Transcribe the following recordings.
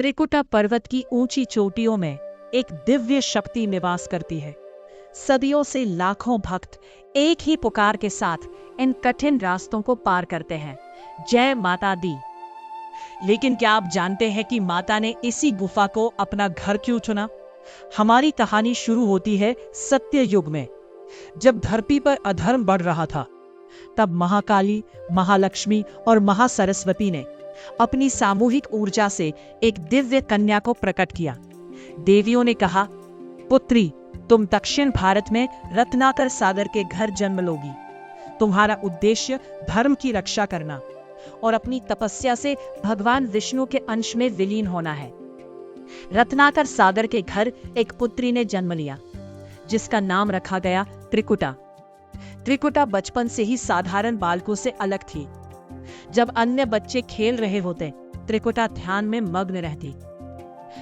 त्रिकुटा पर्वत की ऊंची चोटियों में एक दिव्य शक्ति निवास करती है। सदियों से लाखों भक्त एक ही पुकार के साथ इन कठिन रास्तों को पार करते हैं। जय माता दी। लेकिन क्या आप जानते हैं कि माता ने इसी गुफा को अपना घर क्यों चुना? हमारी कहानी शुरू होती है सत्य युग में, जब धरती पर अधर्म बढ़ रहा था। तब महाकाली, महालक्ष्मी और महासरस्वती ने अपनी सामूहिक ऊर्जा से एक दिव्य कन्या को प्रकट किया। देवियों ने कहा, पुत्री, तुम दक्षिण भारत में रत्नाकर सागर के घर जन्म लोगी। तुम्हारा उद्देश्य धर्म की रक्षा करना और अपनी तपस्या से भगवान विष्णु के अंश में विलीन होना है। रत्नाकर सागर के घर एक पुत्री ने जन्म लिया, जिसका नाम रखा गया त्रिकुटा। त्रिकुटा बचपन से ही साधारण बालकों से अलग थी। जब अन्य बच्चे खेल रहे होते, त्रिकुटा ध्यान में मग्न रहती।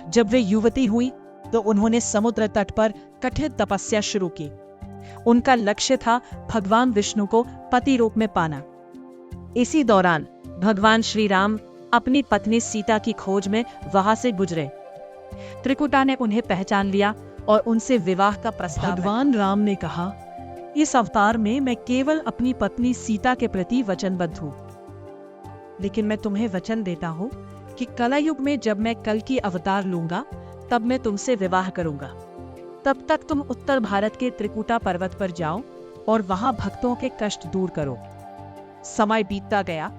जब वे युवती हुई तो उन्होंने समुद्र तट पर कठिन तपस्या शुरू की। उनका लक्ष्य था भगवान विष्णु को पति रूप में पाना। इसी दौरान भगवान श्री राम अपनी पत्नी सीता की खोज में वहां से गुजरे। त्रिकुटा ने उन्हें पहचान लिया और उनसे विवाह का प्रस्ताव। भगवान राम ने कहा, इस अवतार में मैं केवल अपनी पत्नी सीता के प्रति वचनबद्ध हूँ, लेकिन मैं तुम्हें वचन देता हूँ कि कलयुग में जब मैं कल की अवतार लूंगा, तब मैं तुमसे विवाह करूंगा। तब तक तुम उत्तर भारत के त्रिकुटा पर्वत पर जाओ और वहां भक्तों के कष्ट दूर करो। समय बीतता गया।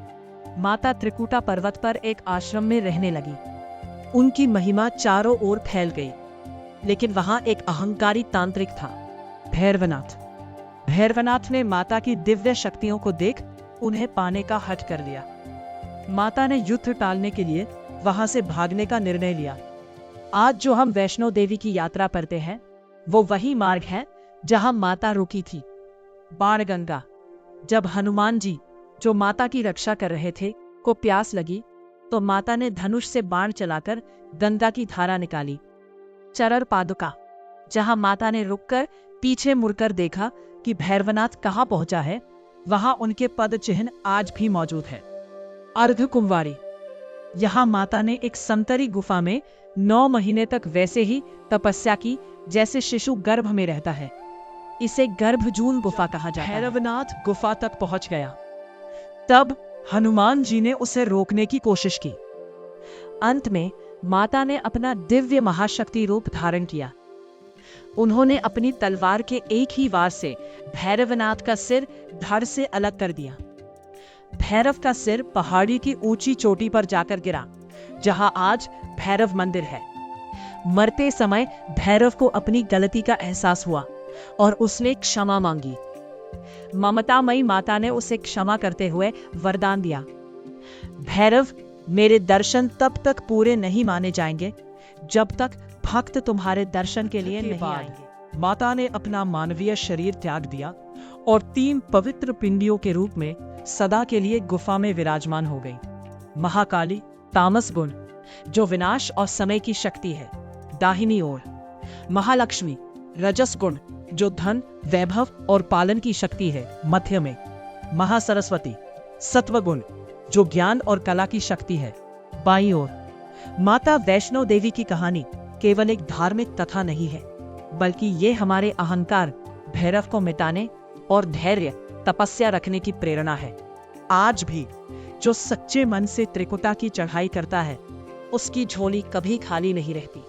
माता त्रिकुटा पर्वत पर एक आश्रम में रहने लगी। उनकी महिमा चारों ओर फैल गई। लेकिन वहां एक अहंकारी तांत्रिक था, भैरवनाथ। भैरवनाथ ने माता की दिव्य शक्तियों को देख उन्हें पाने का हठ कर लिया। माता ने युद्ध टालने के लिए वहां से भागने का निर्णय लिया। आज जो हम वैष्णो देवी की यात्रा करते हैं, वो वही मार्ग है जहां माता रुकी थी, बाणगंगा। जब हनुमान जी, जो माता की रक्षा कर रहे थे, को प्यास लगी, तो माता ने धनुष से बाण चलाकर गंगा की धारा निकाली। चरर पादुका, जहां माता ने रुककर पीछे मुड़कर देखा कि भैरवनाथ कहां पहुंचा है, वहां उनके पद चिन्ह आज भी मौजूद है। अर्धकुंवारी, यहां माता ने एक संतरी गुफा में 9 महीने तक वैसे ही तपस्या की जैसे शिशु गर्भ में रहता है। इसे गर्भजून गुफा कहा जाता है। भैरवनाथ गुफा तक पहुंच गया। तब हनुमान जी ने उसे रोकने की कोशिश की। अंत में माता ने अपना दिव्य महाशक्ति रूप धारण किया। उन्होंने अपनी तलवार के एक ही वार से भैरवनाथ का सिर धड़ से अलग कर दिया। भैरव का सिर पहाड़ी की ऊंची चोटी पर जाकर गिरा, जहां आज भैरव मंदिर है। मरते समय भैरव को अपनी गलती का एहसास हुआ और उसने क्षमा मांगी। ममतामयी माता ने उसे क्षमा करते हुए वरदान दिया, भैरव, मेरे दर्शन तब तक पूरे नहीं माने जाएंगे जब तक भक्त तुम्हारे दर्शन के लिए नहीं आएंगे। माता ने अपना मानवीय शरीर त्याग दिया और 3 पवित्र पिंडियों के रूप में सदा के लिए गुफा में विराजमान हो गई। महाकाली, तामस गुण, जो विनाश और समय की शक्ति है, दाहिनी ओर। महालक्ष्मी, रजस गुण, जो धन, वैभव और पालन की शक्ति है, मध्य में। महासरस्वती, सत्व गुण, जो ज्ञान और कला की शक्ति है, बाईं ओर। माता वैष्णो देवी की कहानी केवल एक धार्मिक कथा नहीं है, बल्कि ये हमारे अहंकार, भैरव को मिटाने और धैर्य, तपस्या रखने की प्रेरणा है। आज भी जो सच्चे मन से त्रिकुटा की चढ़ाई करता है, उसकी झोली कभी खाली नहीं रहती।